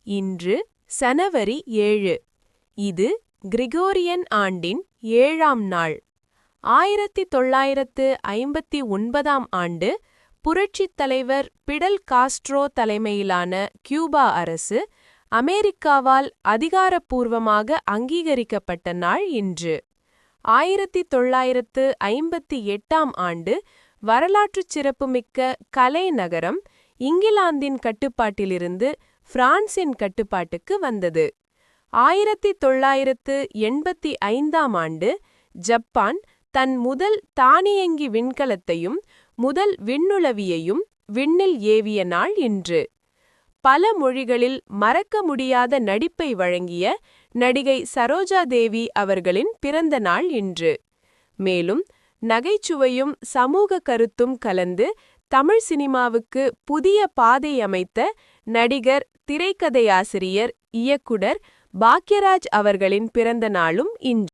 இன்று சனவரி 7. இது கிரிகோரியன் ஆண்டின் 7ஆம் நாள். 1959ஆம் ஆண்டு புரட்சித் தலைவர் பிடல் காஸ்ட்ரோ தலைமையிலான கியூபா அரசு அமெரிக்காவால் அதிகாரப்பூர்வமாக அங்கீகரிக்கப்பட்ட நாள் இன்று. 1958ஆம் ஆண்டு வரலாற்றுச் சிறப்புமிக்க கலே நகரம் இங்கிலாந்தின் கட்டுப்பாட்டிலிருந்து பிரான்சின் கட்டுப்பாட்டுக்கு வந்தது. 1985ஆம் ஆண்டு ஜப்பான் தன் முதல் தானியங்கி விண்கலத்தையும் முதல் விண்ணுளவியையும் விண்ணில் ஏவிய நாள் இன்று. பல மொழிகளில் மறக்க முடியாத நடிப்பை வழங்கிய நடிகை சரோஜா தேவி அவர்களின் பிறந்த நாள் இன்று. மேலும் நகைச்சுவையும் சமூக கருத்தும் கலந்து தமிழ் சினிமாவுக்கு புதிய பாதை அமைத்த நடிகர், திரைக்கதையாசிரியர், இயக்குனர் பாக்யராஜ் அவர்களின் பிறந்த நாளும் இன்று.